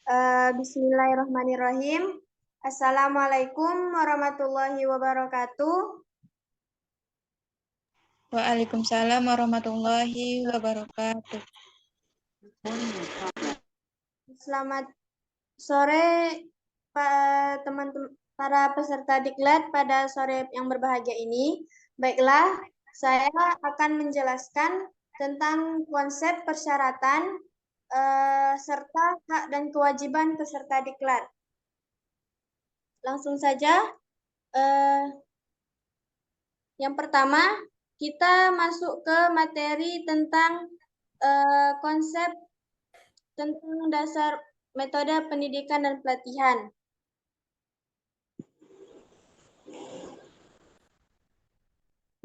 Bismillahirrahmanirrahim. Assalamualaikum warahmatullahi wabarakatuh. Waalaikumsalam warahmatullahi wabarakatuh. Selamat sore teman-teman para peserta diklat pada sore yang berbahagia ini. Baiklah, saya akan menjelaskan tentang konsep persyaratan serta hak dan kewajiban peserta diklat. Langsung saja. Yang pertama, kita masuk ke materi tentang konsep tentang dasar metode pendidikan dan pelatihan.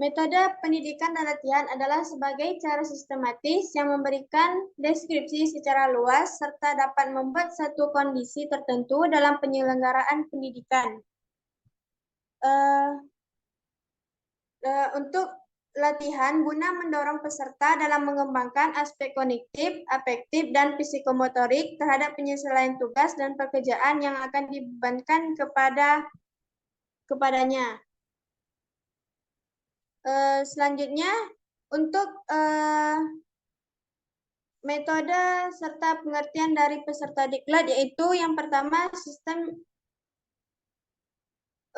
Metode pendidikan dan latihan adalah sebagai cara sistematis yang memberikan deskripsi secara luas serta dapat membuat satu kondisi tertentu dalam penyelenggaraan pendidikan. Untuk latihan guna mendorong peserta dalam mengembangkan aspek kognitif, afektif, dan psikomotorik terhadap penyelesaian tugas dan pekerjaan yang akan dibebankan kepadanya. Selanjutnya, untuk metode serta pengertian dari peserta diklat, yaitu yang pertama, sistem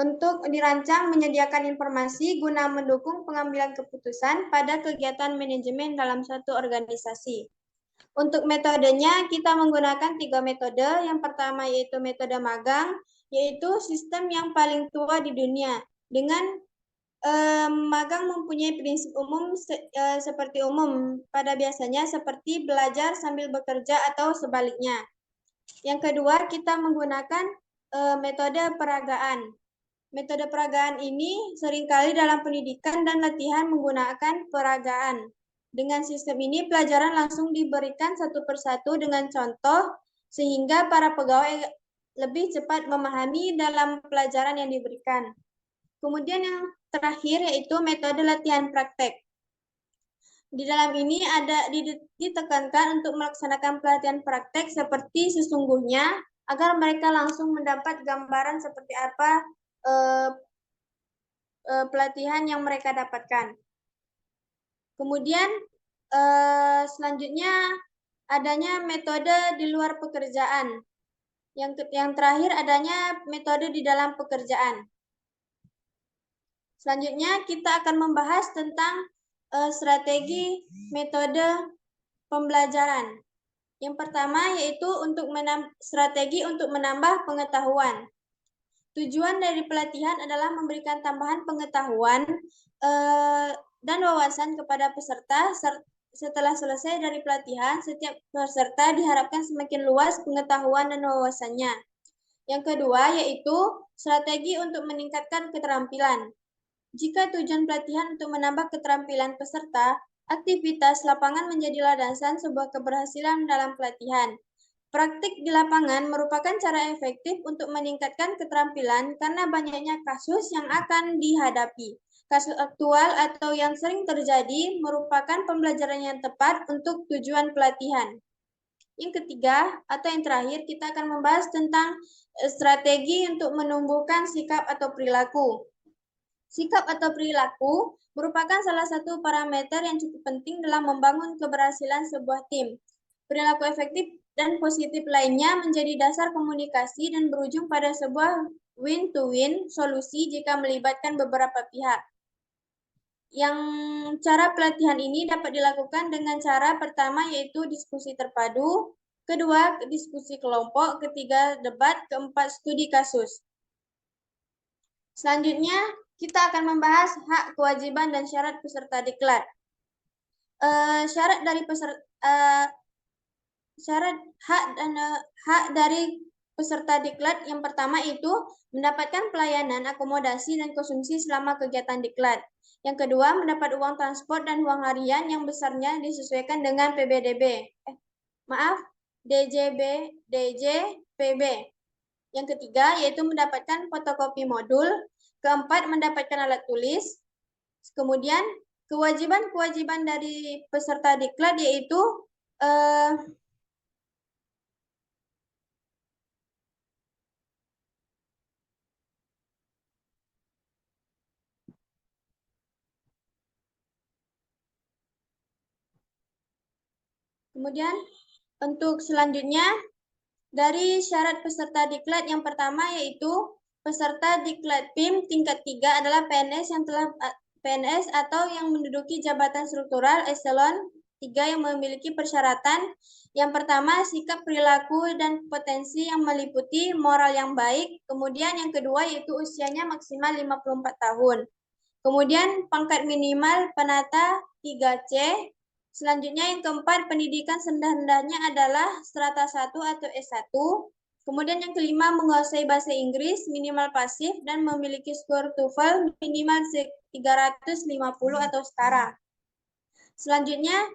untuk dirancang menyediakan informasi guna mendukung pengambilan keputusan pada kegiatan manajemen dalam suatu organisasi. Untuk metodenya, kita menggunakan 3 metode. Yang pertama yaitu metode magang, yaitu sistem yang paling tua di dunia. Dengan magang mempunyai prinsip umum seperti umum, pada biasanya seperti belajar sambil bekerja atau sebaliknya. Yang kedua, kita menggunakan metode peragaan. Metode peragaan ini seringkali dalam pendidikan dan latihan menggunakan peragaan. Dengan sistem ini, pelajaran langsung diberikan satu persatu dengan contoh, sehingga para pegawai lebih cepat memahami dalam pelajaran yang diberikan. Kemudian yang terakhir yaitu metode latihan praktek. Di dalam ini ada ditekankan untuk melaksanakan pelatihan praktek seperti sesungguhnya, agar mereka langsung mendapat gambaran seperti apa pelatihan yang mereka dapatkan. Kemudian selanjutnya adanya metode di luar pekerjaan. Yang terakhir adanya metode di dalam pekerjaan. Selanjutnya kita akan membahas tentang strategi metode pembelajaran. Yang pertama yaitu strategi untuk menambah pengetahuan. Tujuan dari pelatihan adalah memberikan tambahan pengetahuan dan wawasan kepada peserta. Setelah selesai dari pelatihan, setiap peserta diharapkan semakin luas pengetahuan dan wawasannya. Yang kedua yaitu strategi untuk meningkatkan keterampilan. Jika tujuan pelatihan untuk menambah keterampilan peserta, aktivitas lapangan menjadi landasan sebuah keberhasilan dalam pelatihan. Praktik di lapangan merupakan cara efektif untuk meningkatkan keterampilan karena banyaknya kasus yang akan dihadapi. Kasus aktual atau yang sering terjadi merupakan pembelajaran yang tepat untuk tujuan pelatihan. Yang ketiga atau yang terakhir, kita akan membahas tentang strategi untuk menumbuhkan sikap atau perilaku. Sikap atau perilaku merupakan salah satu parameter yang cukup penting dalam membangun keberhasilan sebuah tim. Perilaku efektif dan positif lainnya menjadi dasar komunikasi dan berujung pada sebuah win-to-win solusi jika melibatkan beberapa pihak. Yang cara pelatihan ini dapat dilakukan dengan cara pertama yaitu diskusi terpadu, kedua diskusi kelompok, ketiga debat, keempat studi kasus. Selanjutnya kita akan membahas hak, kewajiban, dan syarat peserta diklat. Syarat hak dari peserta diklat yang pertama itu mendapatkan pelayanan, akomodasi, dan konsumsi selama kegiatan diklat. Yang kedua, mendapat uang transport dan uang harian yang besarnya disesuaikan dengan DJPB. Yang ketiga, yaitu mendapatkan fotokopi modul. Keempat, mendapatkan alat tulis. Kemudian, kewajiban-kewajiban dari peserta diklat yaitu Kemudian untuk selanjutnya dari syarat peserta diklat yang pertama yaitu peserta diklat PIM tingkat 3 adalah PNS atau yang menduduki jabatan struktural eselon 3 yang memiliki persyaratan yang pertama sikap perilaku dan potensi yang meliputi moral yang baik, kemudian yang kedua yaitu usianya maksimal 54 tahun. Kemudian pangkat minimal penata 3C. Selanjutnya yang keempat, pendidikan serendah-rendahnya adalah strata 1 atau S1. Kemudian yang kelima, menguasai bahasa Inggris minimal pasif dan memiliki skor TOEFL minimal 350 atau setara. Selanjutnya,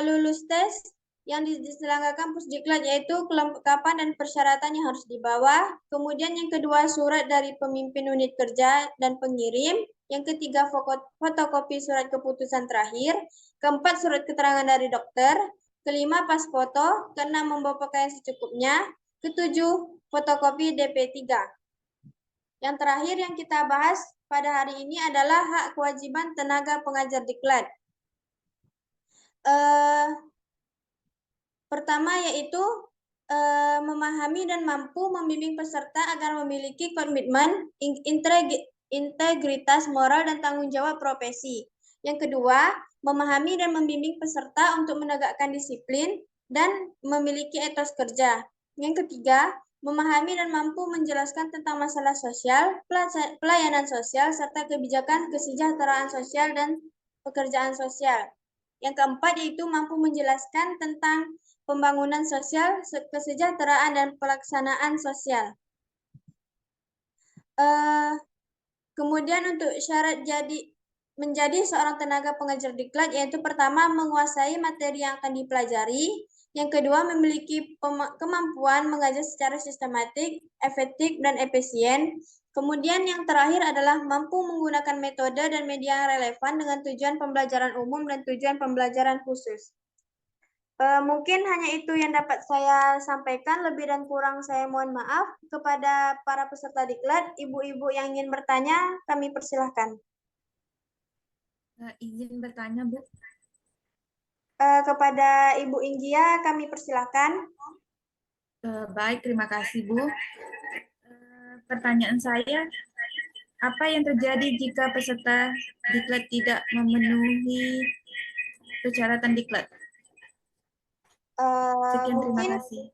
lulus tes yang diselenggarakan Pusdiklat, yaitu kelengkapan dan persyaratan yang harus dibawa. Kemudian yang kedua, surat dari pemimpin unit kerja dan pengirim. Yang ketiga, fotokopi surat keputusan terakhir. Keempat, surat keterangan dari dokter. Kelima, pas foto. Keenam, membawa pakaian secukupnya. Ketujuh, fotokopi DP3. Yang terakhir yang kita bahas pada hari ini adalah hak kewajiban tenaga pengajar diklat. Pertama yaitu memahami dan mampu membimbing peserta agar memiliki komitmen, integritas moral dan tanggung jawab profesi. Yang kedua, memahami dan membimbing peserta untuk menegakkan disiplin dan memiliki etos kerja. Yang ketiga, memahami dan mampu menjelaskan tentang masalah sosial, pelayanan sosial, serta kebijakan kesejahteraan sosial dan pekerjaan sosial. Yang keempat yaitu mampu menjelaskan tentang pembangunan sosial, kesejahteraan, dan pelaksanaan sosial. Kemudian untuk syarat menjadi seorang tenaga pengajar diklat, yaitu pertama menguasai materi yang akan dipelajari, yang kedua memiliki kemampuan mengajar secara sistematik, efektif, dan efisien. Kemudian yang terakhir adalah mampu menggunakan metode dan media yang relevan dengan tujuan pembelajaran umum dan tujuan pembelajaran khusus. Mungkin hanya itu yang dapat saya sampaikan, lebih dan kurang saya mohon maaf. Kepada para peserta diklat, ibu-ibu yang ingin bertanya, kami persilahkan. Izin bertanya, Bu. Kepada Ibu Inggia, kami persilahkan. Baik, terima kasih, Bu. Pertanyaan saya, apa yang terjadi jika peserta diklat tidak memenuhi persyaratan diklat? Sekian, terima kasih.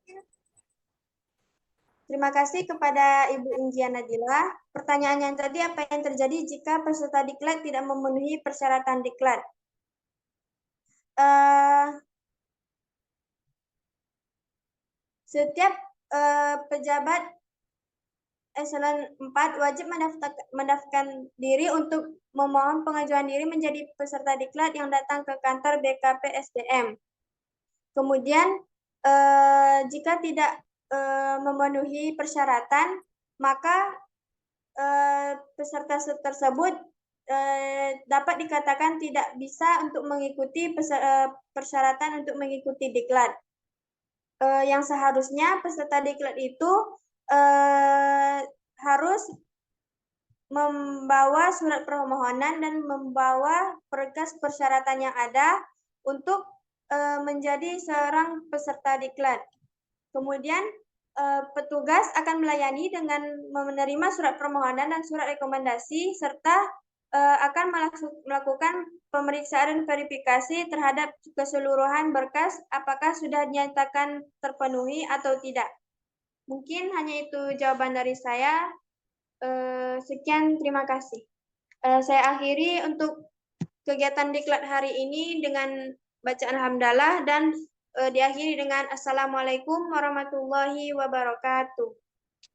Terima kasih kepada Ibu Inggia Nadila. Pertanyaannya tadi, apa yang terjadi jika peserta diklat tidak memenuhi persyaratan diklat? Setiap pejabat eselon 4 wajib mendaftarkan diri untuk memohon pengajuan diri menjadi peserta diklat yang datang ke kantor BKP SDM. Kemudian jika tidak memenuhi persyaratan, maka peserta tersebut dapat dikatakan tidak bisa untuk mengikuti persyaratan untuk mengikuti diklat. Yang seharusnya peserta diklat itu harus membawa surat permohonan dan membawa berkas persyaratan yang ada untuk menjadi seorang peserta diklat. Kemudian petugas akan melayani dengan menerima surat permohonan dan surat rekomendasi serta akan melakukan pemeriksaan dan verifikasi terhadap keseluruhan berkas apakah sudah dinyatakan terpenuhi atau tidak. Mungkin hanya itu jawaban dari saya. Sekian, terima kasih. Saya akhiri untuk kegiatan diklat hari ini dengan bacaan hamdalah dan diakhiri dengan Assalamualaikum warahmatullahi wabarakatuh.